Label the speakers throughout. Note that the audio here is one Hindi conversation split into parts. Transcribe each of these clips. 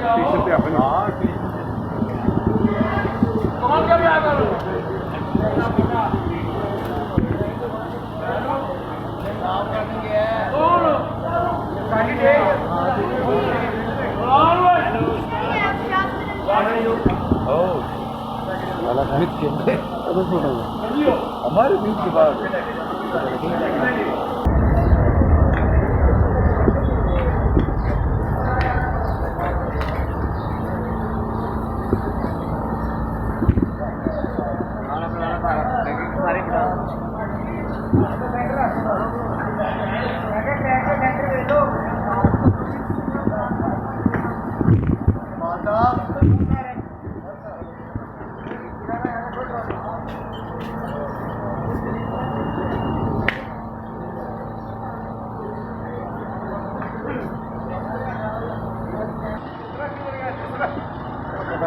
Speaker 1: स्टेशन पे अपन हमारे बीच के बाद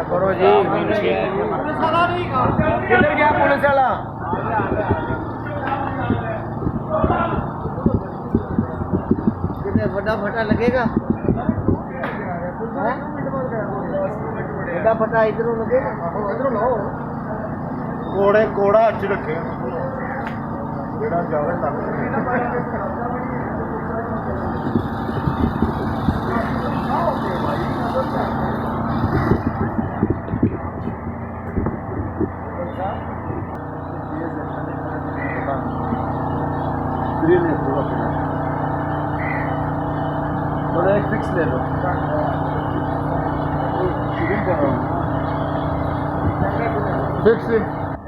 Speaker 2: करो जी।
Speaker 1: किधर गया पुलिस वाला?
Speaker 2: कितने फटा लगेगा? फटा इधरों लगेगा? इधरों लो
Speaker 1: कोड़ा अच्छी रखे जेड़ा ज्यादा तक थोड़ा एक फिक्स ले लो। Fix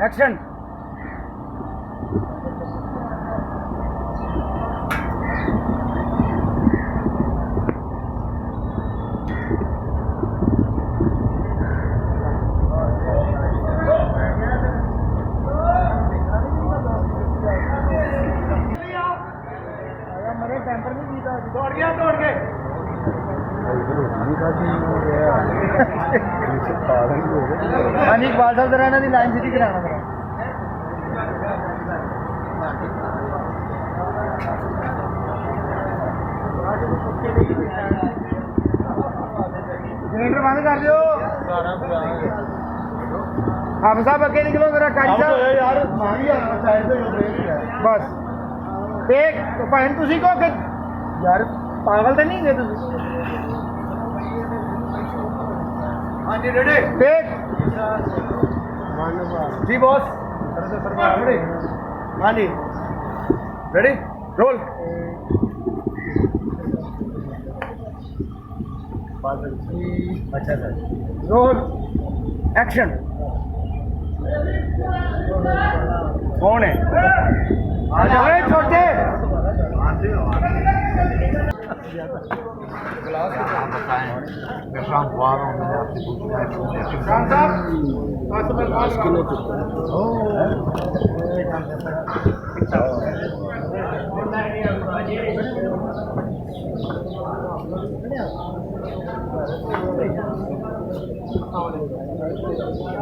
Speaker 1: action. दौड़ गया हाँ जी इकबाल साहब जरा इन्होंने लाइन सीधी कराना जरा। जनरेटर बंद कर दो। हम साहब अगे निकलो जरा काजी साहब यार बस एक तो भैन तुसी को यार पागल तो नहीं गए तुम? हाँ जी रेडी टेक जी बॉस। हाँ जी रेडी रोल। अच्छा सर रोल एक्शन। कौन है? आ जाओ छोटे शाम को आ रहा हूँ। मैंने आपसे पूछना है 5 किलो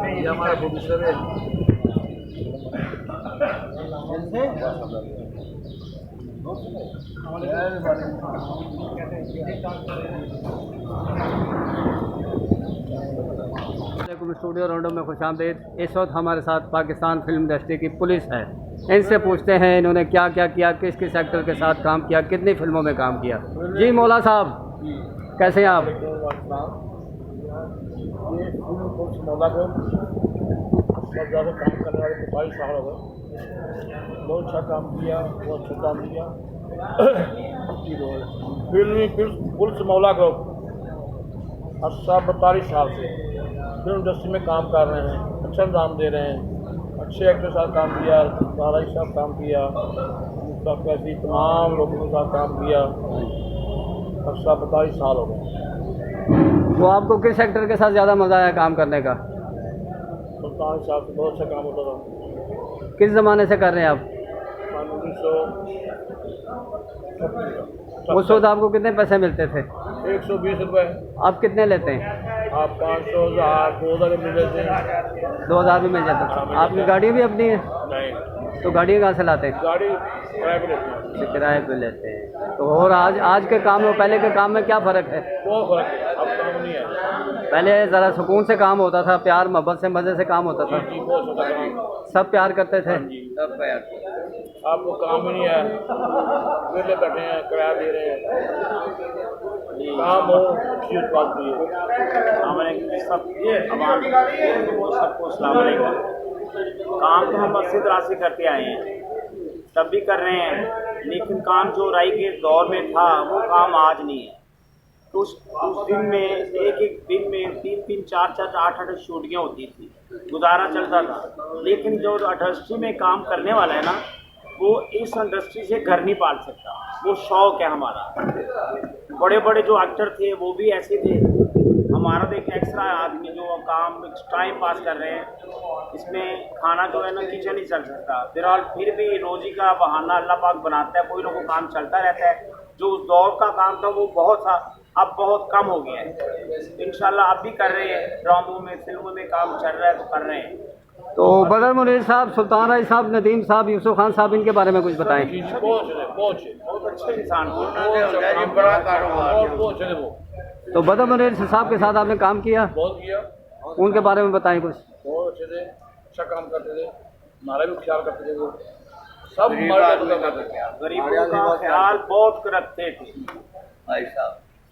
Speaker 1: ये हमारा प्रोड्यूसर है।
Speaker 2: स्टूडियो राउंडो में खुशामदीद। इस वक्त हमारे साथ पाकिस्तान फिल्म इंडस्ट्री की पुलिस है। इनसे पूछते हैं इन्होंने क्या क्या किया, किस किस एक्टर के साथ काम किया, कितनी फिल्मों में काम किया। जी मौला साहब कैसे हैं आप?
Speaker 1: ये मौला को बहुत ज़्यादा काम करने वाले 22 साल हो गए। बहुत अच्छा काम किया, बहुत अच्छा काम किया। फिल्म पुलिस मौला को 42 साल से फिल्म इंडस्ट्री में काम कर रहे हैं, अच्छा अंजाम दे रहे हैं। अच्छे एक्टर के साथ काम किया, ताराई साहब काम किया, कैसी तमाम लोगों के साथ काम किया। 42 साल हो गए।
Speaker 2: तो आपको किस एक्टर के साथ ज़्यादा मज़ा आया काम करने का?
Speaker 1: सुल्तान साहब से बहुत अच्छा काम होता था।
Speaker 2: किस ज़माने से कर रहे हैं आप?
Speaker 1: 1900
Speaker 2: उस वक्त आपको कितने पैसे मिलते थे?
Speaker 1: 120 रुपये।
Speaker 2: आप कितने लेते हैं?
Speaker 1: आप 500, 1000, 2000 मिल जाते हैं।
Speaker 2: 2000 भी मिल जाता था। आपकी गाड़ी भी अपनी है?
Speaker 1: नहीं,
Speaker 2: तो गाड़ी कहाँ से लाते हैं?
Speaker 1: गाड़ी किराए पे लेते हैं।
Speaker 2: किराए पे लेते हैं। तो और आज के काम में पहले के काम में क्या फ़र्क है?
Speaker 1: बहुत फर्क है। अब काम नहीं है।
Speaker 2: पहले ज़रा सुकून से काम होता था, प्यार मोहब्बत से मज़े से काम होता था,
Speaker 1: जी बहुत होता काम।
Speaker 2: सब प्यार करते थे।
Speaker 1: सब प्यार। आपको काम ही नहीं है, वेले बैठे हैं, किराया दे रहे हैं। काम हो अच्छी बात भी है।
Speaker 3: सबको सलाम अलैकुम। काम तो हम अस्सी तरह से करते आए हैं, तब भी कर रहे हैं, लेकिन काम जो राई के दौर में था वो काम आज नहीं है। तो उस दिन में एक दिन में 3-3, 4-4, 8-8 शूटिंगें होती थी, गुजारा चलता था। लेकिन जो इंडस्ट्री में काम करने वाला है ना, वो इस इंडस्ट्री से घर नहीं पाल सकता। वो शौक है हमारा। बड़े बड़े जो एक्टर थे वो भी ऐसे थे। हमारा तो एक एक्स्ट्रा आदमी जो काम टाइम पास कर रहे हैं, इसमें खाना जो है ना किचन ही चल सकता। फिलहाल फिर भी रोजी का बहाना अल्लाह पाक बनाता है, कोई ना कोई काम चलता रहता है। जो उस दौर का काम था वो बहुत था, अब बहुत कम हो गया है। इंशाल्लाह आप भी कर रहे हैं, ड्रामों में फिल्मों में काम चल रहा है तो कर रहे हैं।
Speaker 2: तो बदर मुनीर साहब, सुल्तान राय साहब, नदीम साहब, यूसुफ खान साहब, इनके बारे में कुछ बताएं।
Speaker 1: जी बहुत
Speaker 3: अच्छे इंसान थे।
Speaker 1: बड़ा कारोबार बहुत चले वो।
Speaker 2: तो बदर मुनीर साहब के साथ आपने काम किया,
Speaker 1: बहुत किया,
Speaker 2: उनके बारे में बताएं कुछ।
Speaker 1: बहुत अच्छे थे, अच्छा काम करते थे, हमारा भी ख्याल करते थे वो। सब हमारे करते थे,
Speaker 3: गरीबों का ख्याल बहुत रखते थे।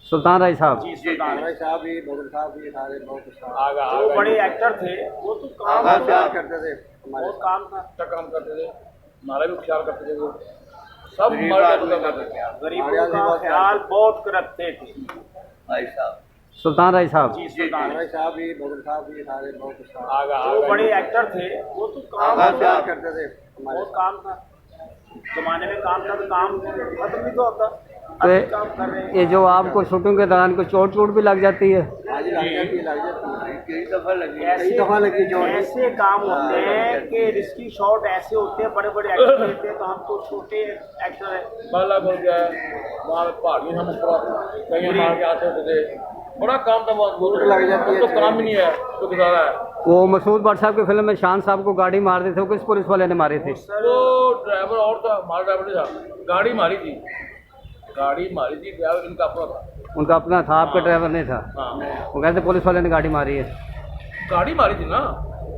Speaker 2: सुल्तान राय साहब,
Speaker 3: जी सुल्तान राय
Speaker 4: साहब भी, बदल साहब भी, सारे बहुत
Speaker 1: आगा
Speaker 3: जो बड़े एक्टर थे वो तो काम
Speaker 4: प्यार करते थे।
Speaker 3: बहुत काम था।
Speaker 1: अच्छा काम करते थे, हमारा भी ख्याल करते थे वो। सब हमारे करते थे।
Speaker 3: गरीबों का ख्याल बहुत रखते थे।
Speaker 2: सुल्तान राय साहब,
Speaker 3: जी सुल्तान राय
Speaker 4: साहब भी, बदल साहब भी, सारे बहुत
Speaker 1: आगा
Speaker 3: जो बड़े एक्टर थे वो तो काम
Speaker 4: प्यार करते थे।
Speaker 3: बहुत काम था। जमाने में काम था तो काम खत्म नहीं तो होता।
Speaker 2: तो
Speaker 3: अभी काम कर रहे हैं।
Speaker 2: ये जो आपको शूटिंग के दौरान कोई चोट चोट भी लग जाती है?
Speaker 4: आज लग जाती है, कई दफ़ा लगी,
Speaker 3: ऐसे
Speaker 4: कई दफ़ा लगी जो
Speaker 3: ऐसे काम होते हैं कि रिस्की शॉट ऐसे होते हैं, बड़े बड़े एक्टर लेते हैं, तो हम तो छोटे एक्टर हैं।
Speaker 1: बाला बोल गया है, वहाँ पे पहाड़ी हम ऊपर कहीं मार के आते होते थे। बड़ा काम था बहुत
Speaker 4: लग जाती है,
Speaker 1: तो काम ही नहीं है तो गुजारा है।
Speaker 2: वो मसूद भट्ट साहब की फिल्म में शान साहब को गाड़ी मार दी थी, वो किस पुलिस वाले ने मारी थी?
Speaker 1: वो ड्राइवर और था, हमारा ड्राइवर नहीं था, गाड़ी मारी थी, ड्राइवर इनका अपना था।
Speaker 2: उनका अपना था, आपका ड्राइवर नहीं था?
Speaker 1: हाँ
Speaker 2: वो कहते पुलिस वाले ने गाड़ी मारी है।
Speaker 1: गाड़ी मारी थी ना,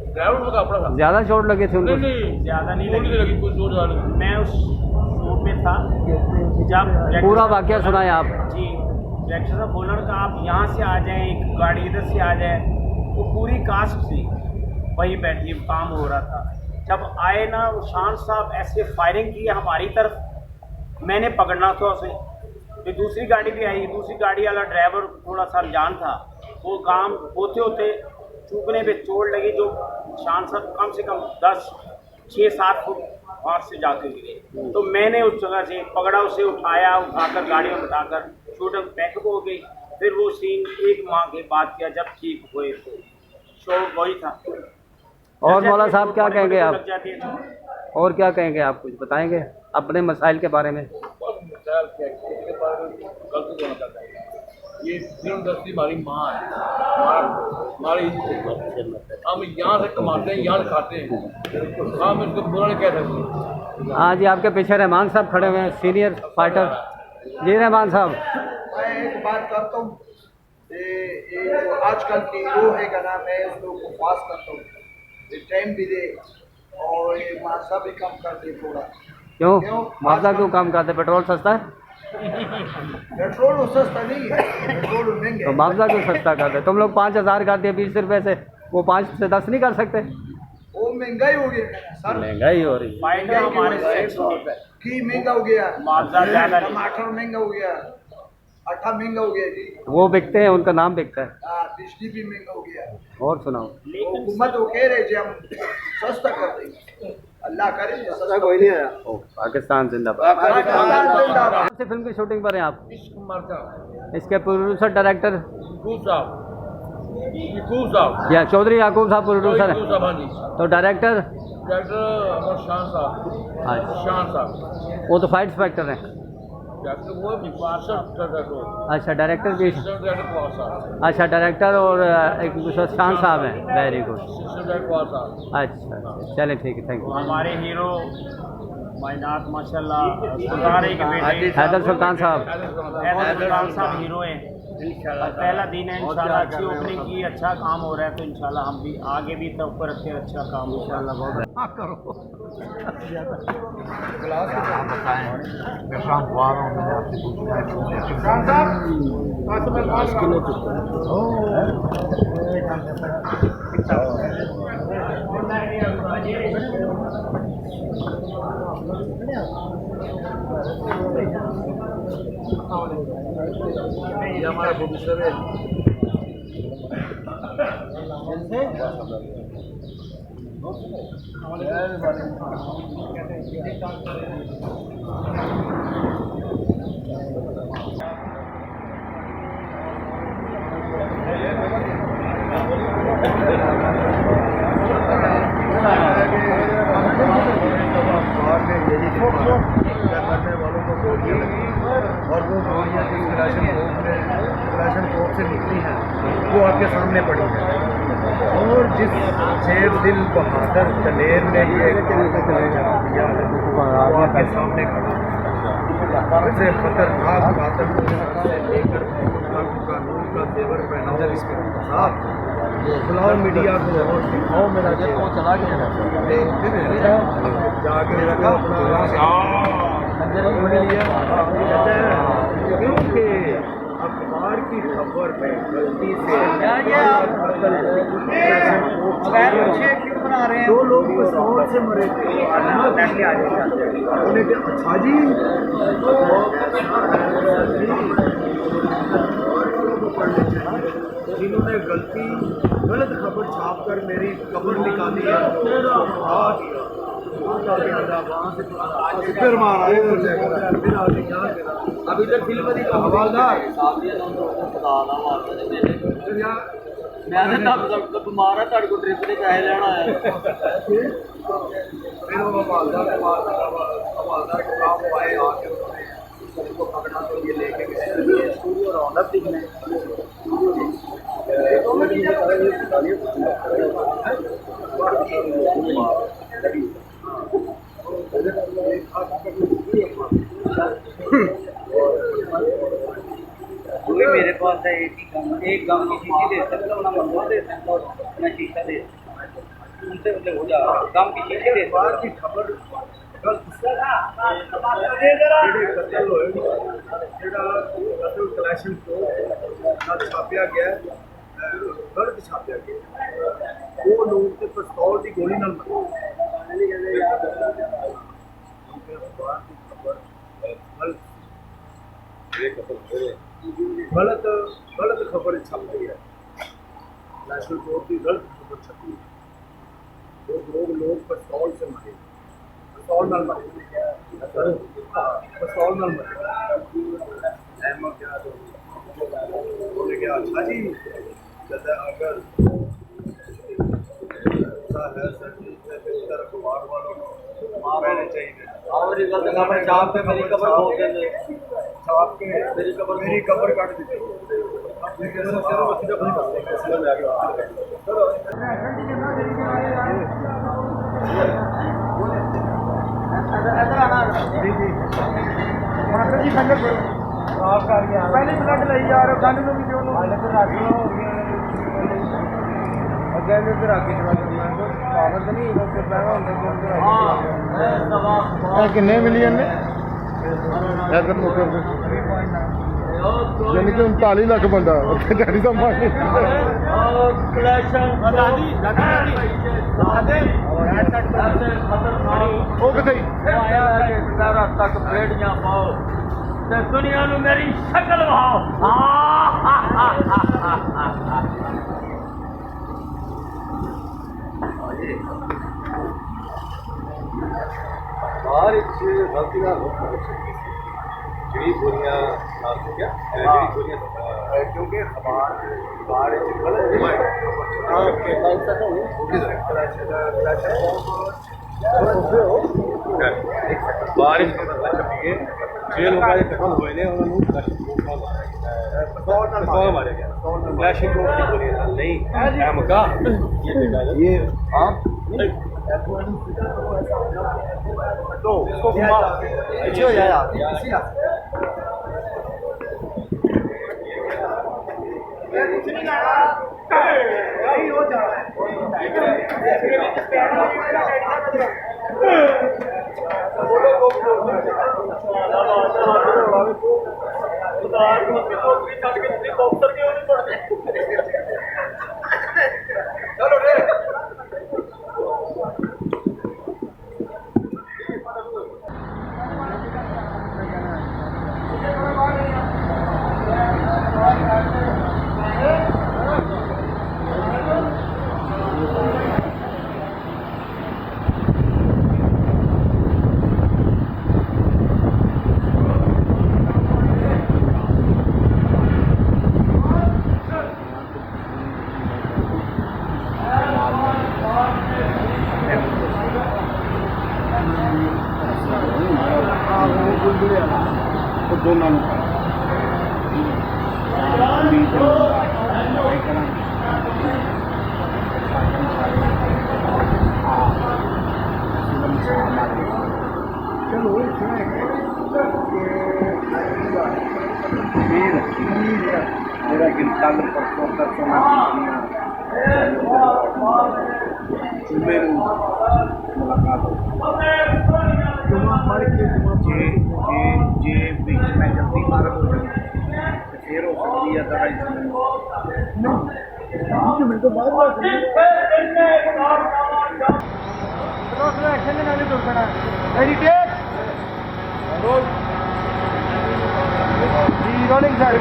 Speaker 1: ड्राइवर उनका अपना था।
Speaker 2: ज़्यादा चोट लगी थी उनको?
Speaker 1: नहीं
Speaker 3: ज़्यादा नहीं
Speaker 1: चोट लगी, कुछ जोर ज़्यादा नहीं।
Speaker 3: मैं उस शूट में था जब
Speaker 2: पूरा वाकया सुनाए आप।
Speaker 3: जी डायरेक्टर साहब बोला कि आप यहाँ से आ जाएं, एक गाड़ी इधर से आ जाए। वो पूरी कास्ट थी वही बैठी, काम हो रहा था। जब आए ना वो शान साहब ऐसे फायरिंग की हमारी तरफ, मैंने पकड़ना था उसे। फिर दूसरी गाड़ी भी आई, दूसरी गाड़ी वाला ड्राइवर थोड़ा सा अनजान था, वो काम होते होते चूकने पे चोट लगी। जो शान साहब कम से कम 6-7 फुट वहाँ से जाके गिरे। तो मैंने उस जगह से पकड़ा, उसे उठाया, उठाकर गाड़ी में बिठाकर शूटिंग पैकअप हो गई। फिर वो सीन 1 माह के बाद किया जब ठीक हुए, तो शो वही था।
Speaker 2: और मौला साहब क्या कहेंगे आप?
Speaker 3: लग जाती है।
Speaker 2: और क्या कहेंगे आप, कुछ बताएंगे अपने मसाइल के बारे में?
Speaker 1: बस मिसाल क्या है, किसी के बारे में गलती होना चाहता है। ये फिल्म इंडस्ट्री हमारी माँ है, हमारी हम यहाँ से कमाते हैं, यहाँ से खाते हैं, हम इसको बुरा नहीं कह सकते।
Speaker 2: हाँ जी, आपके पीछे रहमान साहब खड़े हुए हैं, सीनियर फाइटर। जी रहमान साहब,
Speaker 4: मैं एक बात करता हूँ, ये जो आजकल की वो है का नाम है, उस लोग को पास करता हूँ, ये टाइम भी दे और ये माशा भी कम कर दे थोड़ा।
Speaker 2: क्यों माफला क्यों काम करते? पेट्रोल सस्ता है?
Speaker 4: पेट्रोल सस्ता नहीं है, पेट्रोल महंगा
Speaker 2: तो
Speaker 4: है।
Speaker 2: माफला क्यों सस्ता करते? तुम लोग 5,000 करते 20 रुपए से, वो 5 से 10 नहीं कर सकते?
Speaker 4: वो महंगाई हो गया सर,
Speaker 2: महंगाई हो रही है।
Speaker 3: फाइटर हमारे
Speaker 4: घी महंगा हो गया,
Speaker 3: मुआवजा ज़्यादा नहीं।
Speaker 4: टमाटर महंगा हो गया, आटा महंगा हो गया जी,
Speaker 2: वो बिकते हैं, उनका नाम बिकता है।
Speaker 4: बिजली भी महंगा हो गया।
Speaker 2: और सुनाओ।
Speaker 4: हुकूमत वो कह रहे जी हम सस्ता कर देंगे, अल्लाह करे सस्ता कोई नहीं आया।
Speaker 2: ओ, पाकिस्तान जिंदाबाद। कौन सी फिल्म की शूटिंग पर हैं आप?
Speaker 1: इश्क मरता
Speaker 2: इसके प्रोड्यूसर डायरेक्टर
Speaker 1: यकूब साहब
Speaker 2: या चौधरी याकूब साहब प्रोड्यूसर
Speaker 1: यकूब
Speaker 2: है,
Speaker 1: साहब, हाँ जी।
Speaker 2: तो डायरेक्टर?
Speaker 1: डॉक्टर अमर शान साहब,
Speaker 2: अच्छा,
Speaker 1: शान साहब
Speaker 2: वो तो फाइट इंस्पेक्टर हैं।
Speaker 1: डॉक्टर वो
Speaker 2: अच्छा, डायरेक्टर भी।
Speaker 1: डॉक्टर साहब,
Speaker 2: अच्छा, डायरेक्टर और एक दूसरा शान साहब हैं। Very good.
Speaker 1: साहब।
Speaker 2: अच्छा, चले ठीक है, थैंक यू।
Speaker 3: हमारे हीरो मायनात माशाल्लाह सुल्तान के बेटे
Speaker 2: हैदर सुल्तान साहब।
Speaker 3: हैदर सुल्तान साहब हीरो हैं। इंशाल्लाह पहला दिन है इंशाल्लाह अच्छी ओपनिंग की अच्छा काम हो रहा है तो इंशाल्लाह हम भी आगे भी तब पर रखते अच्छा काम इंशाल्लाह बहुत
Speaker 4: ये हमारा प्रोड्यूसर है करने वालों को गोलियां लगी और वो गोलियां जिस क्लाशन कोप से निकली हैं वो आपके सामने पड़ी है और जिस शेर दिल बहादुर दलेर ने ये किया है वो आपके सामने खड़ा है। वैसे खतरनाक घातक से लेकर कानून का तेवर पहनाओ इसके साथ बुलाओ मीडिया को और दिखाओ मेरा वो चला गया जाके रखा क्योंकि अखबार की खबर में गलती से क्यों बना रहे हैं 2 लोग पिस्तौल से मरे थे अच्छा जी जिन्होंने गलत खबर छाप कर मेरी खबर निकाली है फिर मारा अभी तक फिल्म नहीं का हवालदार मैं बीमार है को ट्रिप के पैसे लेना आया फिर वो हवालदार के काम आए आके उनको पकड़ा तो ये लेके गए स्टूडियो राउंडअप दिखने मेरे पास है एक गम की शीशी दे सकता हूँ ना मंगवा दे सकता हूँ ना शीशा दे उनसे मतलब हो जा गम की शीशी दे बाहर की खबर कलेक्शन को छापिया गया गलत छापिया गया वो लोग के पिस्तौल की गोली न गलत खबर छापी है नेशनल कोर्ट की गलत खबर छपी है लोग पिस्तौल से मरे पिस्तौल न मरे पिस्तौल न मरे उन्होंने कहा अच्छा जी अगर अखबार वालों को रहने चाहिए और छाप पे मेरी खबर बोलते थे छाप के मेरी खबर काट दी पहले ब्लड ले जा रहे गन में भी दोनों किन्ने मिलियन ने यानी कि 39 लाख बंदा डैडी का मार वो किथे तक बेड़ियां पाओ दुनिया नू मेरी शक्ल वहाओ बाहर एक गलती ना जी गोलियां क्या गोलियां क्योंकि बारिश जेल दखल हुए ने उन्होंने मारे गया नहीं ये आप तो इसको पीछे हो जाए आप मेरा गिनताल परसों करसों मेरी मुलाकात जे बीच में जल्दी मारक हो जाए फिर हो सकती है दवाई मैं तो बात rolling sir.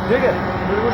Speaker 4: ठीक है बिल्कुल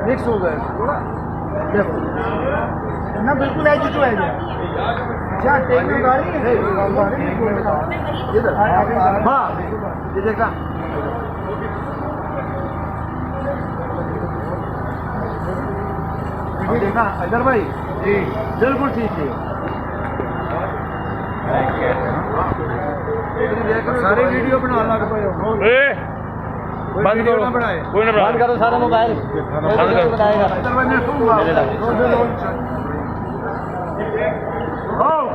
Speaker 4: मिक्स हो गए देखो ना बिल्कुल एज टू एज है क्या टेक्निक गाड़ी है इधर हां ये देखा ये देखा इधर भाई जी बिल्कुल ठीक है सारे वीडियो बना लग पे बंद करो कोई ना बंद करो सारा मोबाइल बंद करो बनाएगा आओ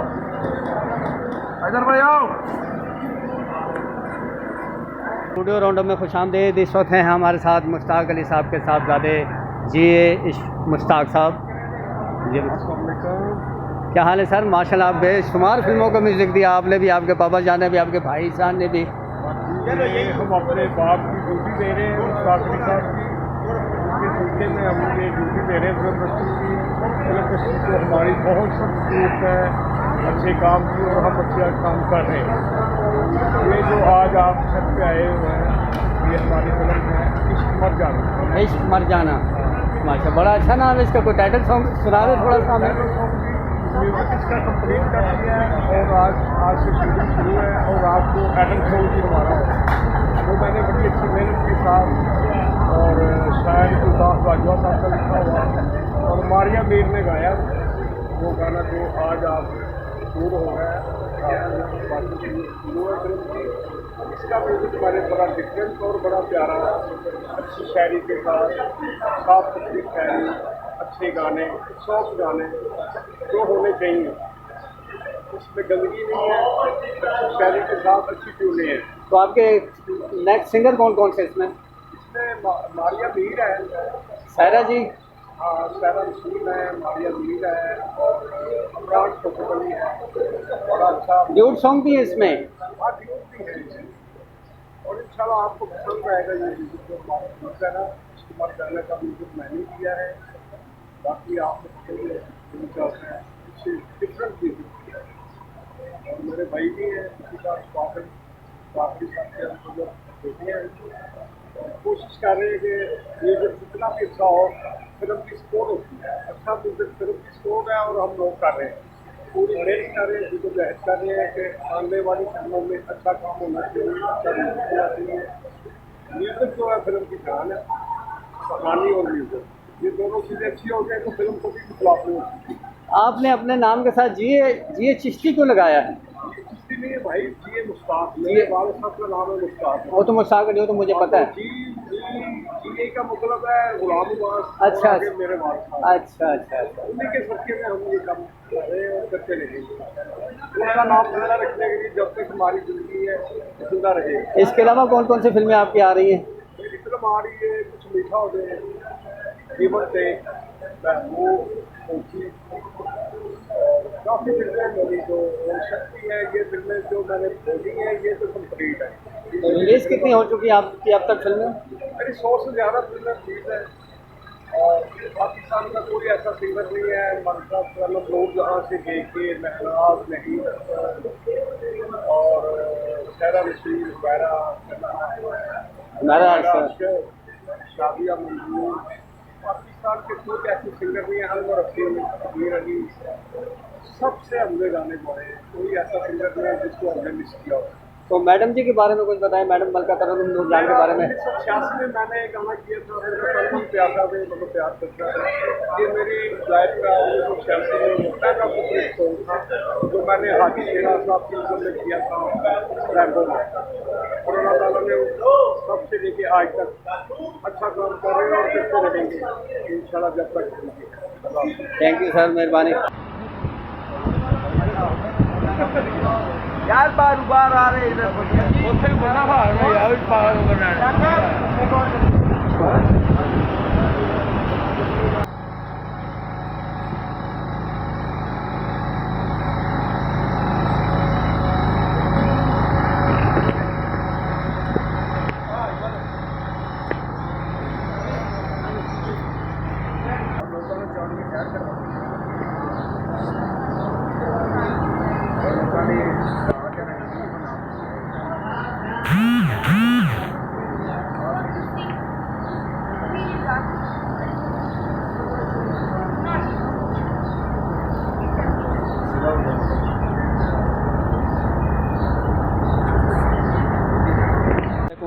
Speaker 4: इधर भाई आओ स्टूडियो राउंडअप में खुशामदीद। इस वक्त हैं हमारे साथ मुश्ताक अली साहब के साहबजादे जी मुश्ताक साहब।
Speaker 2: क्या हाल है सर? माशाल्लाह, आप बेशुमार फिल्मों को म्यूज़िक दिया आपने भी, आपके पापा जान ने भी, आपके भाई जान ने भी।
Speaker 4: हम अपने बाप की ड्यूटी दे रहे हैं, उस साथी साहब की उनके सिलसिले में हम ये ड्यूटी दे रहे हैं फिल्म इंडस्ट्री को। हमारी बहुत सख्त जरूरत है अच्छे काम की और हम अच्छे काम कर रहे हैं। ये जो आज आप छत पे आए हुए हैं ये हमारी फिल्म है इश्क मर जाना।
Speaker 2: इश्क मर जाना, माशा, बड़ा अच्छा नाम है इसका। कोई टाइटल सॉन्ग सुना दे थोड़ा सा हमें।
Speaker 4: म्यूज़िक इसका कंप्लीट कर दिया है और आज से शूटिंग शुरू है और आपको एडम सॉन्ग भी हमारा है। वो मैंने बड़ी अच्छी मेहनत के साथ और शायद गुलदास बाजवा साहब का लिखा हुआ और मारिया मीर ने गाया वो गाना जो आज आप शुरू हो रहा है बाकी शुरू है फिल्म की। इसका म्यूज़िक हमारे बड़ा डिफरेंट और बड़ा प्यारा अच्छी शायरी के साथ साफ सुथरी शायरी, अच्छे गाने, सॉफ्ट गाने जो होने चाहिए, उसमें गंदगी नहीं है, अच्छी शायरी के साथ अच्छी ट्यूनें हैं।
Speaker 2: तो आपके नेक्स्ट सिंगर कौन कौन से इसमें?
Speaker 4: इसमें मारिया मीर है,
Speaker 2: सायरा जी,
Speaker 4: हाँ सायरा रसूल है, मारिया मीर है और इमरान कोतवाली है। बड़ा अच्छा
Speaker 2: ड्यूट सॉन्ग भी है इसमें।
Speaker 4: हाँ ड्यूट भी है और इंशाल्लाह आपको पसंद आएगा। ये म्यूज़िक जो हमारा है ना, इसके बाद गाने का म्यूज़िक मैंने किया है, बाकी आपको पसंद है अच्छे डिफरेंट म्यूज़िक और मेरे भाई भी हैं किसी का काफ़ी साथ के हम लोग देते हैं। कोशिश कर रहे हैं कि म्यूज़िक जितना भी अच्छा हो, फिल्म की स्कोर होती है, अच्छा म्यूज़िक फिल्म की स्कोर है और हम लोग कर रहे हैं, पूरी मेहनत कर रहे हैं, जिसको कर रहे हैं कि आने वाली फिल्मों में अच्छा काम होना चाहिए, अच्छा म्यूज़िक होना चाहिए। म्यूज़िक जो है फिल्म की जान है, कहानी और म्यूज़िक ये दोनों चीज़ें अच्छी हो जाए तो फिल्म को भी फ्लॉप नहीं होती।
Speaker 2: आपने अपने नाम के साथ जिए चिश्ती क्यों लगाया है?
Speaker 4: चिश्ती नहीं है भाई, जी मुश्ताक, मेरे वाले साहब का नाम है मुश्ताक।
Speaker 2: वो तो मुश्ताक नहीं हो तो मुझे पता है।
Speaker 4: जी का मतलब है गुलाम अब्बास।
Speaker 2: अच्छा
Speaker 4: मेरे वाले साहब।
Speaker 2: अच्छा अच्छा अच्छा।
Speaker 4: उन्हीं के सदके में हम ये काम कर रहे हैं और करते रहेंगे। उनका नाम जिंदा रखने के लिए जब तक हमारी जिंदगी है जिंदा रहेगी।
Speaker 2: इसके अलावा कौन कौन सी फिल्में आपकी आ रही हैं?
Speaker 4: मेरी फिल्म आ रही है कुछ मीठा हो गए, जीवन से महबूब, काफ़ी फिल्में मेरी जो शक्ति है, ये फिल्में जो मैंने बोली हैं ये तो कंप्लीट है।
Speaker 2: तो रिलीज़ कितनी हो चुकी है आपकी अब तक फिल्में?
Speaker 4: मेरी 100 से ज़्यादा फिल्में रिलीज है और पाकिस्तान का कोई ऐसा सिंगर नहीं है मतलब लोग जहाँ से देखे महराज नहीं और शहरा रशीद शादिया मंजूर, पाकिस्तान के कोई ऐसे सिंगर नहीं है। अनवर रफीक, अमीर अली, सबसे हमने गाने गाए, कोई ऐसा सिंगर नहीं है जिसको हमने मिस किया हो।
Speaker 2: तो मैडम जी के बारे में कुछ बताएं, मैडम मलका तरन्नुम नूरजान के बारे में।
Speaker 4: 1986 में मैंने एक गाना किया था प्यासा में मतलब प्यार करता है, ये मेरी लाइफ का 1986 में पहला सुपर सॉन्ग था जो मैंने हाजी शेरा साहब की फिल्म में किया था रैम्बो में। और अल्लाह ताला ने तब से लेके आज तक अच्छा काम कर रहे हैं और करते रहेंगे इंशाल्लाह जब तक।
Speaker 2: थैंक यू सर, मेहरबानी।
Speaker 3: यार बार आ रहे इधर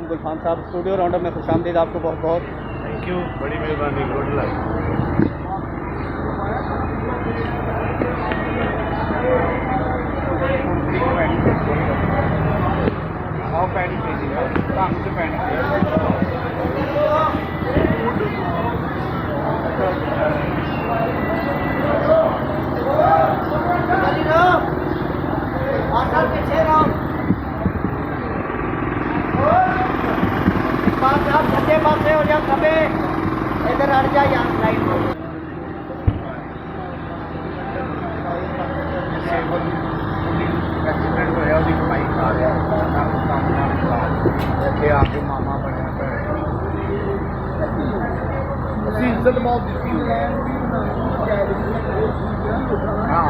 Speaker 2: गुलफाम साहब, स्टूडियो राउंडअप में खुशामदीद आपको बहुत बहुत।
Speaker 4: थैंक यू, बड़ी मेहरबानी, गुड लक। आओ पैनी चाहिए, काम से पैनी
Speaker 2: पीछे रहो, आप सच्चे पासे हो जाओ, कभी इधर हट जाए यहाँ लाइन।
Speaker 4: ये आपके मामा बने पे उसी इज्जत बहुत देती है। हाँ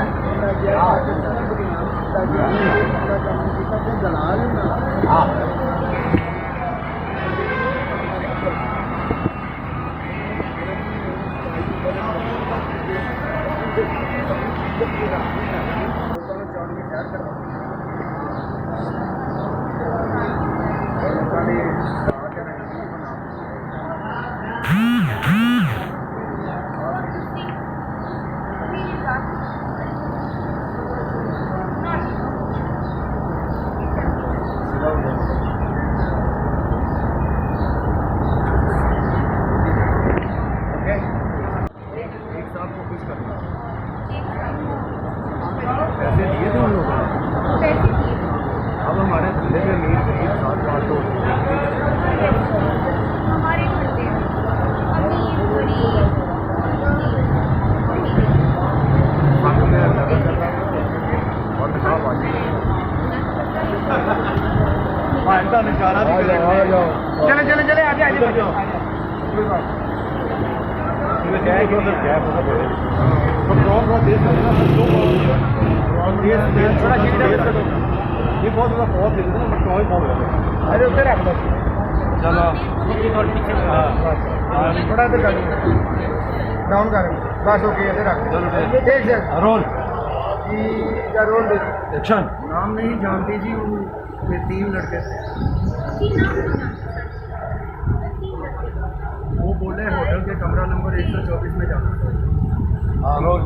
Speaker 4: हाँ पैसे दिए थे उन लोगों ने। अब हमारे धंधे में मीट एक साथ बात हो
Speaker 5: हमारे घर पे अमीर गरीब
Speaker 4: साथ में लगा करता और दिखा पाती इनका निशाना भी चले चले चले आगे आगे बढ़ जाओ। ये बहुत बड़ा बहुत अरे उसे रख दो चलो थोड़ा इधर कर डाउन कर बस ओके इधर रख एक जगह रोल रोल एक्शन नाम नहीं जानती जी ये 3 लड़के थे वो बोले होटल के कमरा नंबर 124 में जाना। हाँ रोल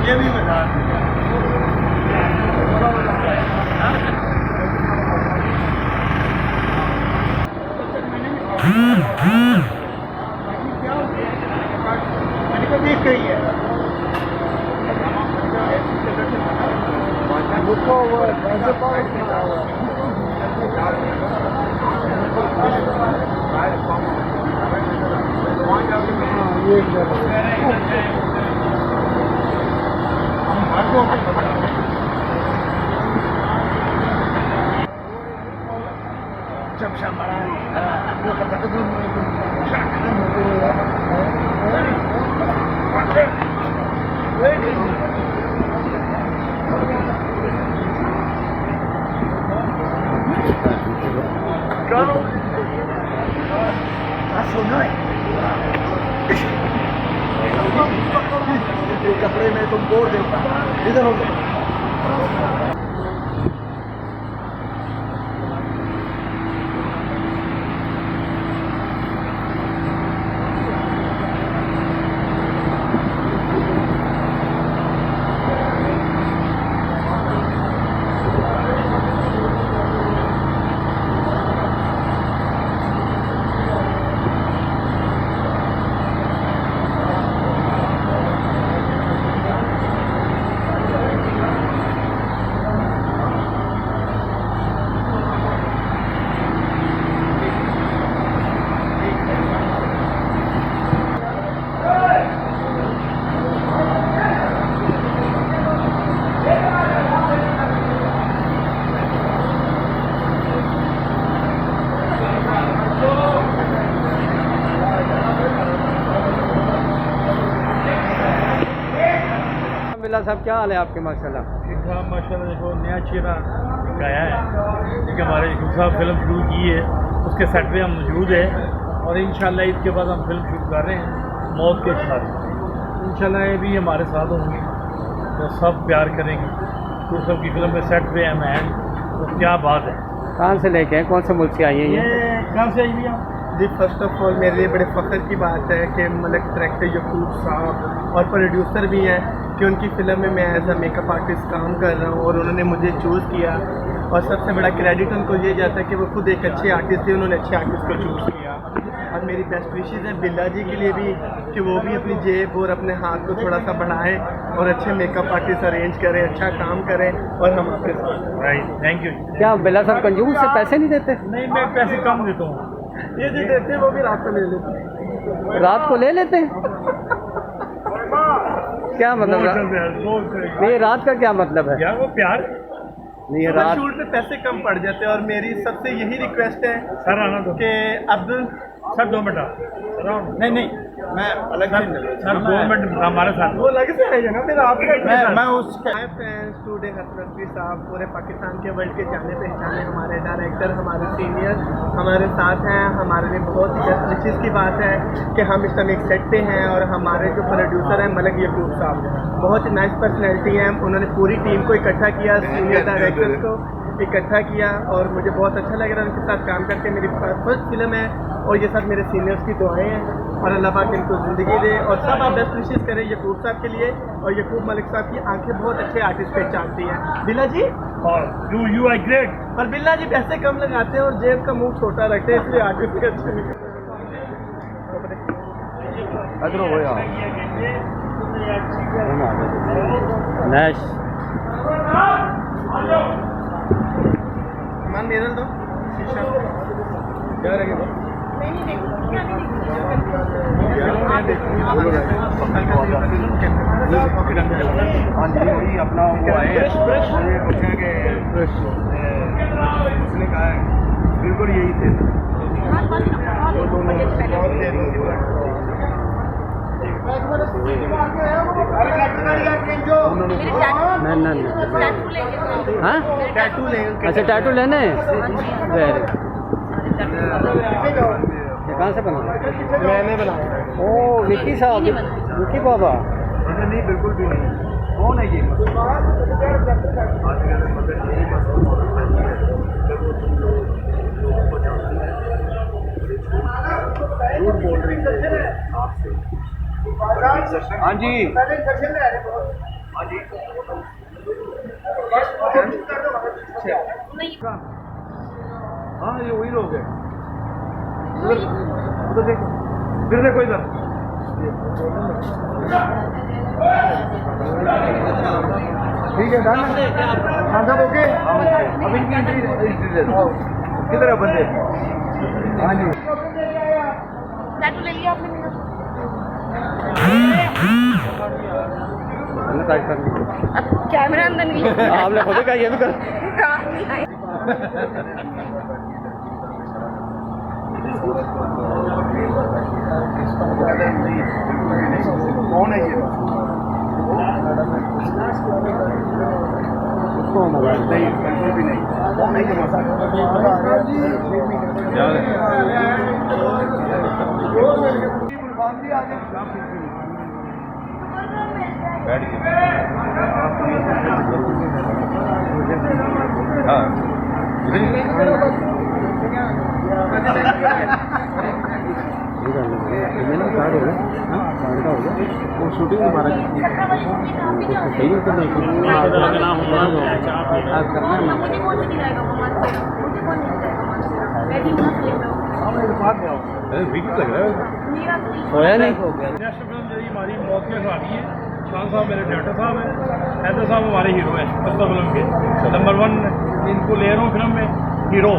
Speaker 4: ये भी बता मैंने को देख गई है कपड़े में तुम बोल देता इधर हो गए।
Speaker 2: साहब क्या हाल है आपके माशाल्लाह?
Speaker 6: ठीक ठाक माशाल्लाह। देखो नया चेहरा दिखाया है क्योंकि हमारे दूसरा फिल्म शुरू की है उसके सेट पे हम मौजूद है और इंशाल्लाह ईद के बाद हम फिल्म शुरू कर रहे हैं मौत के खिलाफ। इंशाल्लाह ये भी हमारे साथ होंगे तो सब प्यार करेंगे। तो सब की फिल्म में सेट पे हम हैं तो क्या बात है।
Speaker 2: कहाँ से लेके हैं, कौन से मुल्क से आई है
Speaker 6: ये कहाँ से आई भैया?
Speaker 4: जी फर्स्ट ऑफ ऑल मेरे लिए बड़े फ़ख्र की बात है कि मलिक डायरेक्टर यकूब साहब और प्रोड्यूसर भी हैं कि उनकी फ़िल्म में मैं एज अ मेकअप आर्टिस्ट काम कर रहा हूँ और उन्होंने मुझे चूज़ किया। और सबसे बड़ा क्रेडिट उनको ये जाता है कि वो खुद एक अच्छे आर्टिस्ट थे, उन्होंने अच्छे आर्टिस्ट को चूज़ किया। और
Speaker 7: मेरी बेस्ट विशेज़ हैं बिल्ला जी के लिए भी कि वो भी अपनी जेब और अपने हाथ को थोड़ा सा बढ़ाएं और अच्छे मेकअप आर्टिस्ट अरेंज करें, अच्छा काम करें और हम आपके साथ।
Speaker 6: Right, thank you.
Speaker 2: क्या बिल्ला साहब कंजूस से पैसे नहीं देते?
Speaker 6: नहीं, मैं पैसे कम देता हूँ।
Speaker 7: ये जो देते हैं वो भी रात को ले लेते हैं।
Speaker 2: रात को ले लेते हैं? क्या मतलब? ये रात का क्या मतलब है?
Speaker 6: यार वो प्यार
Speaker 2: नहीं, ये
Speaker 7: सुबह
Speaker 2: रात
Speaker 7: शूट पे पैसे कम पड़ जाते हैं और मेरी सबसे यही रिक्वेस्ट है
Speaker 6: सर आना दो
Speaker 7: कि अब्दुल
Speaker 6: सर 2 मिनट
Speaker 7: नहीं नहीं मैं अलग
Speaker 6: सर 2 मिनट हमारे साथ।
Speaker 7: वो अलग से है ना फिर आपका
Speaker 6: मैं उस
Speaker 7: hi friends, today Hasan Razvi साहब पूरे पाकिस्तान के वर्ल्ड के जाने पहचाने हमारे डायरेक्टर, हमारे सीनियर हमारे साथ हैं। हमारे लिए बहुत ही बेस्ट विशेज़ की बात है कि हम इस टाइम एक सेट पे हैं और हमारे जो प्रोड्यूसर हैं मलिक यकूब साहब बहुत ही नाइस पर्सनैलिटी हैं। उन्होंने पूरी टीम को इकट्ठा किया, सीनियर डायरेक्टर्स को इकट्ठा किया और मुझे बहुत अच्छा लग रहा है उनके साथ काम करके। मेरी फर्स्ट फिल्म है और ये सब मेरे सीनियर्स की दुआएं हैं और अल्लाह पाक इनको ज़िंदगी दे और सब आप बेस्ट विशेज़ करें यकूब साहब के लिए। और यकूब मलिक साहब की आंखें बहुत अच्छे आर्टिस्ट पहचानती हैं। बिल्ला जी
Speaker 6: यू आर ग्रेट।
Speaker 7: और बिल्ला जी पैसे कम लगाते हैं और जेब का मुंह छोटा रखते हैं इसलिए आर्टिस्ट के अच्छे निकलते मान मेरल दो शीशा क्या रहेगा
Speaker 4: हाँ जी वही अपना वो आए हैं उसने कहा है बिल्कुल यही थे वो दोनों
Speaker 2: हाँ
Speaker 7: टैटू लेंगे।
Speaker 2: अच्छा टैटू लेने हैं? वेरी कहाँ से बना?
Speaker 7: मैंने बनाया।
Speaker 2: ओ विक्की साहब, विक्की बाबा।
Speaker 4: नहीं बिल्कुल भी नहीं। कौन है ये? झूठ बोल रही है आपसे। हाँ जी हाँ जी हाँ ये वही लोग हैं। उधर देखो, फिर देखो इधर। ठीक है डन। हाँ सब ओके। अब इनकी एंट्री दे दो। किधर है बंदे? हाँ जी
Speaker 5: टैटू ले लिया आपने मेरा? अब कैमरा अंदर नहीं है।
Speaker 2: आपने खुद ही कहा ये भी कर।
Speaker 5: काम नहीं आए।
Speaker 4: कौन है ये? उसको मोबाइल नहीं बिल्कुल भी नहीं। कौन है ये? वो शूटिंग हमारा
Speaker 2: होया नहीं
Speaker 6: नेशनल फिल्म जी हमारी मौत के खिलाड़ी है। शान साहब मेरे डायरेक्टर साहब हैं, हैदर साहब हमारे हीरो हैं उस फिल्म के। नंबर 1 इनको ले रहा हूँ फिल्म में हीरो।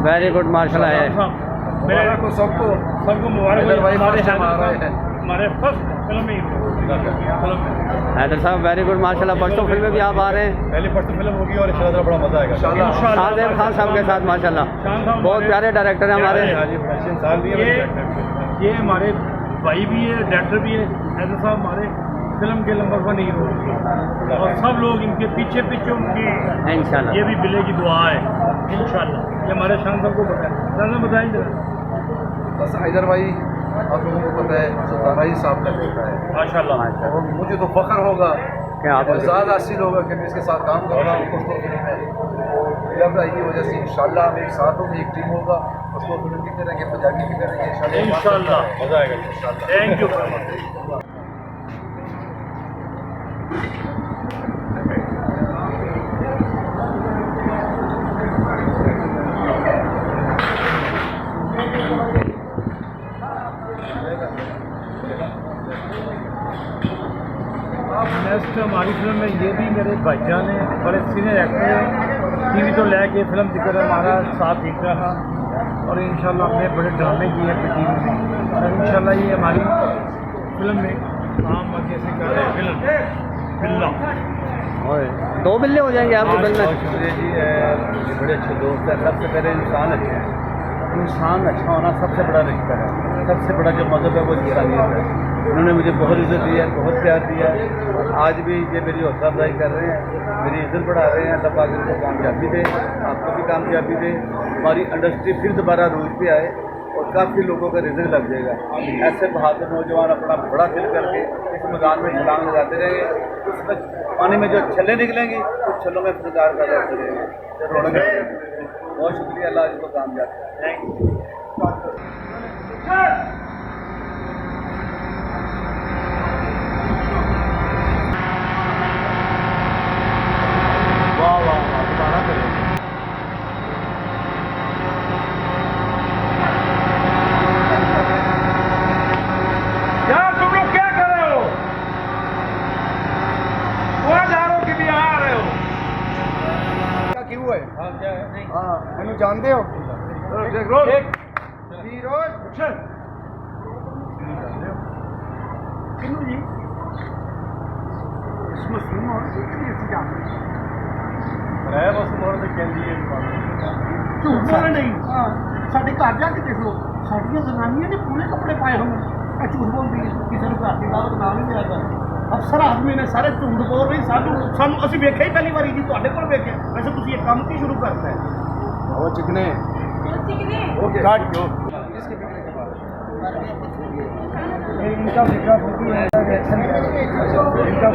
Speaker 2: वेरी गुड मार्शल आया
Speaker 6: मेरे को सबको मुबारक हमारे फर्स्ट फिल्म में हीरो फिल्म में।
Speaker 2: हैदर साहब वेरी गुड माशाल्लाह। परसों फिल्म में भी आप आ रहे हैं।
Speaker 4: पहली फर्स्ट फिल्म होगी और इंशाल्लाह बड़ा मजा आएगा।
Speaker 2: शाहजेब खान साहब के साथ माशाल्लाह बहुत प्यारे डायरेक्टर हैं हमारे।
Speaker 6: ये हमारे भाई भी है, डायरेक्टर भी है। हैदर साहब हमारे फिल्म के नंबर 1 हीरो और सब लोग इनके पीछे उनकी
Speaker 2: इंशाल्लाह
Speaker 6: ये भी बिले की दुआ है इंशाल्लाह। ये हमारे शान साहब को बताएं जरा।
Speaker 4: बस हैदर भाई आप लोगों को पता है सुल्तान भाई साहब का बेटा है
Speaker 6: माशाल्लाह।
Speaker 4: और मुझे तो फख्र होगा
Speaker 2: कि आप
Speaker 4: और ज़्यादा हासिल होगा कि मैं इसके साथ काम कर रहा हूँ। उसको फिल्म में फिल्म भाई की वजह से इंशाल्लाह हम एक साथ होंगे, एक टीम होगा। उसको फिल्म भी करेंगे, पंजाबी भी करेंगे
Speaker 6: इंशाल्लाह
Speaker 4: मज़ा आएगा इंशाल्लाह।
Speaker 6: Thank you. बेस्ट हमारी फिल्म में ये भी मेरे भाईजान हैं, बड़े सीनियर एक्टर हैं, टीवी तो लेके फिल्म दिखकर हमारा साथ देख रहा और इंशाल्लाह हमने बड़े ड्रामे किए हैं टीवी में और इंशाल्लाह ये हमारी फिल्म में काम आगे से कर रहे हैं। फिल्म बिल्ला
Speaker 2: और 2 बिल्ले हो जाएंगे आपकी फिल्म में।
Speaker 4: बहुत शुक्रिया जी, मुझे बड़े अच्छे दोस्त हैं। सबसे पहले इंसान अच्छे हैं, इंसान अच्छा होना सबसे बड़ा रिश्ता है, सबसे बड़ा जो मज़हब है वो इंसानियत है। उन्होंने मुझे बहुत इज़्ज़त दी है, बहुत प्यार दिया है और आज भी ये मेरी हौसला अफजाई कर रहे हैं, मेरी इज़्ज़त बढ़ा रहे हैं। अल्लाह पाक इनको कामयाबी दे, आपको भी कामयाबी दे, हमारी इंडस्ट्री फिर दोबारा रूज पे आए और काफ़ी लोगों का रिजल्ट लग जाएगा। ऐसे बहादुर नौजवान अपना बड़ा दिल करके इस मैदान में छलांग लगाते रहेंगे, उसमें पानी में जो छल्ले निकलेंगी उस छल्लों में फनकार पैदा होते रहेंगे, तो रौनक रहेगी। बहुत शुक्रिया, अल्लाह इसको कामयाब करे। Thank you.
Speaker 6: वाह वाह वाह, दोबारा करें। यार तुम लोग क्या कर रहे हो? वहाँ जा रहे हो कि बिहार आ रहे हो?
Speaker 4: क्या क्यों है?
Speaker 6: हाँ क्या है?
Speaker 4: हाँ, मैंने जानते हो?
Speaker 6: देख रो
Speaker 4: किन्नू जी इसमें सुनो
Speaker 6: है बस मोर से कह दिए
Speaker 4: ਝੂਠ ਬੋਲਣਾ ਨਹੀਂ। ਸਾਡੇ ਘਰ ਜਾ ਕੇ ਦੇਖ ਲਓ, ਸਾਡੀਆਂ ਜ਼ਨਾਨੀਆਂ ਨੇ ਪੂਰੇ ਕੱਪੜੇ ਪਾਏ ਹੋਣ, ਆ ਝੂਠ ਬੋਲਦੀ ਹੈ, ਕਿਸੇ ਨੂੰ ਘਰ ਦੀ ਦਾਵਤ ਨਾ ਨਹੀਂ ਮਿਲਿਆ ਕਰ। ਅਫਸਰ ਆਦਮੀ ਨੇ ਸਾਰੇ ਝੂਠ ਬੋਲ ਰਹੇ, ਸਾਨੂੰ ਅਸੀਂ ਵੇਖਿਆ ਹੀ ਪਹਿਲੀ ਵਾਰੀ ਜੀ, ਤੁਹਾਡੇ ਕੋਲ ਵੇਖਿਆ। ਵੈਸੇ ਤੁਸੀਂ ਇਹ ਕੰਮ ਕੀ ਸ਼ੁਰੂ ਕਰਤਾ ਹੈ? ਉਹ ਚਿਕਨੇ ओके काट दो। इनका बेटा फोटो है, इनका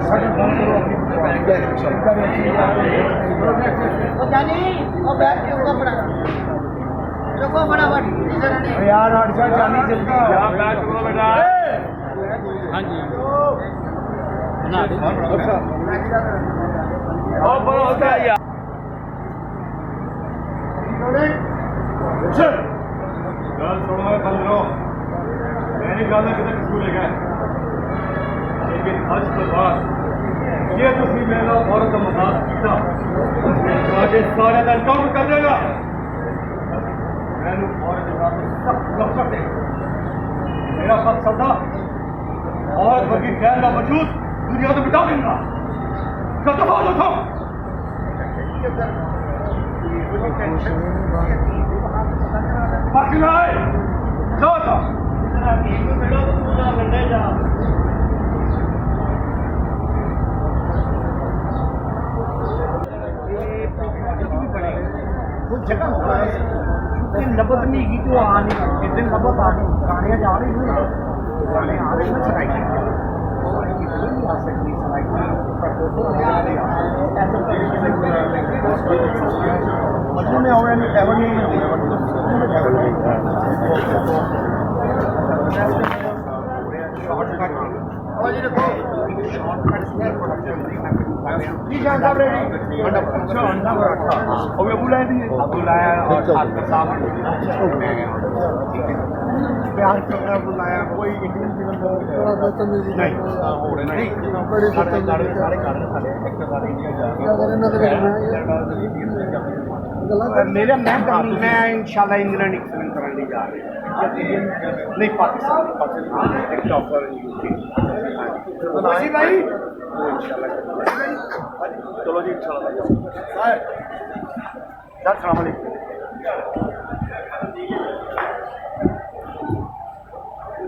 Speaker 4: सडन फोन करो यार हट जा जानी जल्दी
Speaker 6: बेटा। हाँ जी होता है यार। गल सुनो बंद करो, मैंने गल कितने स्कूल गए, लेकिन आज के बाद ये तुम मेरा औरत का मजाक किया सारे दिन काम कर देगा। मैंने औरत के साथ सब लफड़ दे मेरा पद सौदा और बगी गैर का वजूद दुनिया से मिटा दूंगा। खत्म हो जाओ बाकी लाए जाओ तो
Speaker 4: नबत नहीं की तो आ नहीं, जिस दिन नबत आ गई गाड़ियाँ जा रही हैं ना, गाने आ रही हैं सराइकी नहीं आ सकती सराइकी मजबूर में हो रहे एवर नहीं प्यार करना बुलाया कोई इंडियन फिल्म नहीं हो रहे नहीं सारे कारण सारे एक्टर सारे इंडिया जा मेरा मैं इंशाल्लाह इंग्लैंड एक फिल्म करने जा रहा हूँ, नहीं पाकिस्तान एक टॉपर भाई चलो जी इंशाल्लाह। अस्सलाम वालेकुम।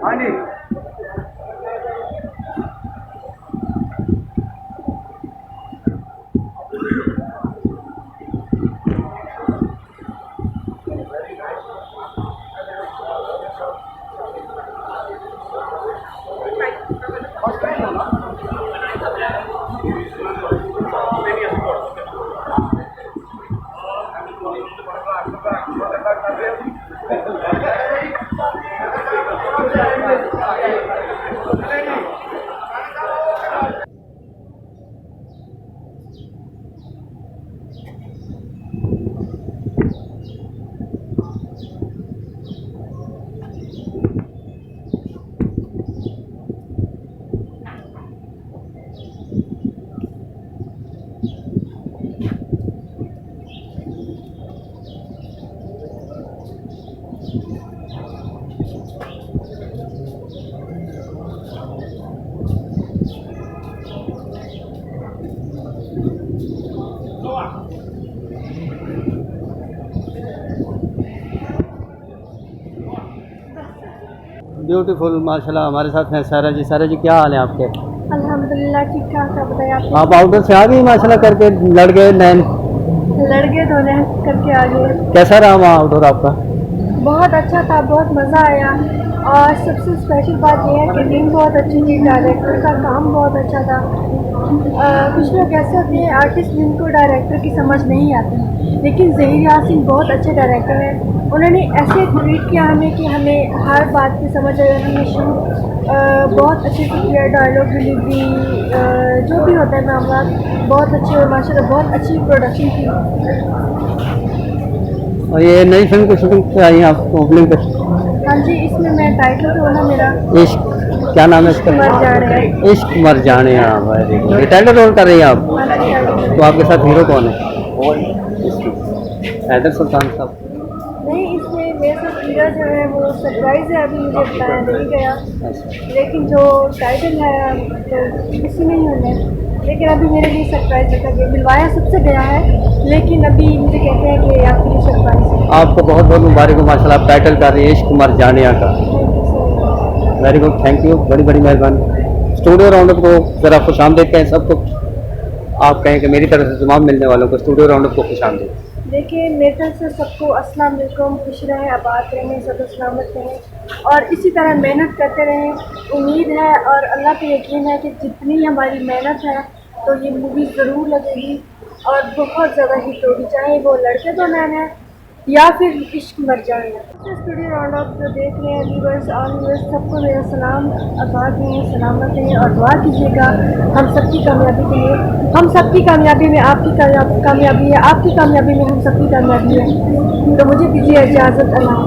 Speaker 4: हाँ जी
Speaker 2: ब्यूटीफुल माशाल्लाह हमारे साथ हैं सारा जी। सारा जी क्या हाल है आपके?
Speaker 5: अल्हम्दुलिल्लाह ठीक ठाक। आप बताइए आप
Speaker 2: आप आउटडोर से आ गई माशाल्लाह करके, लड़ गए नैन,
Speaker 5: लड़के धोने करके आ गए।
Speaker 2: कैसा रहा वहाँ आउटडोर आपका?
Speaker 5: बहुत अच्छा था, बहुत मज़ा आया। और सबसे स्पेशल बात यह है कि टीम बहुत अच्छी थी, डायरेक्टर का काम बहुत अच्छा था। कुछ लोग ऐसे होते हैं आर्टिस्ट जिनको डायरेक्टर की समझ नहीं आती, लेकिन ज़हीर यासीन बहुत अच्छे डायरेक्टर हैं। उन्होंने ऐसे ट्रीट किया हमें कि हमें हर बात की समझ आई। हमने शूट बहुत अच्छे से किया, डायलॉग डिलीवरी जो भी होता है मामला बहुत अच्छे, और माशाल्लाह बहुत अच्छी प्रोडक्शन थी।
Speaker 2: और ये नई फिल्म की शूटिंग पे आई हैं आप ओपनिंग पे?
Speaker 5: हाँ जी, इसमें मैं टाइटल रोल है मेरा
Speaker 2: इश्क, क्या नाम है इसका?
Speaker 5: मर जाने।
Speaker 2: इश्क मर जाने। हाँ वेरी गुड। ये टाइटल रोल कर रही हैं आप?
Speaker 5: हाँ जी, हाँ जी।
Speaker 2: तो आपके साथ हीरो कौन है? हैदर सुल्तान साहब।
Speaker 5: नहीं, इसमें मेरे साथ हीरा जो है वो सरप्राइज है, अभी मुझे बताया नहीं गया। लेकिन जो टाइटल है तो किसी में ही होना है, लेकिन अभी मेरे लिए सरप्राइज रखा गया। मिलवाया सबसे गया है, लेकिन अभी मुझे कहते हैं कि आपके लिए सरप्राइज है।
Speaker 2: आपको बहुत बहुत मुबारक हो माशाल्लाह, आप टाइटल कर रही है इश्क मर जाने का। वेरी गुड, थैंक यू, बड़ी बड़ी मेहरबानी। स्टूडियो राउंडअप को ज़रा खुश आमदीद कहें सबको, आप कहें कि मेरी तरफ से तमाम मिलने वालों को स्टूडियो राउंडअप को खुश आमदीद।
Speaker 5: देखिए, मेरे तरफ से सबको अस्सलाम वालेकुम, खुश रहें, आबाद रहें, सब सलामत रहें और इसी तरह मेहनत करते रहें। उम्मीद है और अल्लाह पे यकीन है कि जितनी हमारी मेहनत है तो ये मूवी ज़रूर लगेगी और बहुत ज़्यादा हिट होगी, चाहे वो लड़के तो नैन है या फिर इश्क मर जाए। स्टूडियो राउंडअप जो देख रहे हैं व्यूअर्स, ऑल व्यूअर्स, सबको मेरा सलाम, आबाद रहें, सलामत रहें और दुआ कीजिएगा हम सबकी कामयाबी के लिए। हम सबकी कामयाबी में आपकी कामयाबी है, आपकी कामयाबी में हम सबकी कामयाबी है। तो मुझे दीजिए इजाज़त, अल्लाह।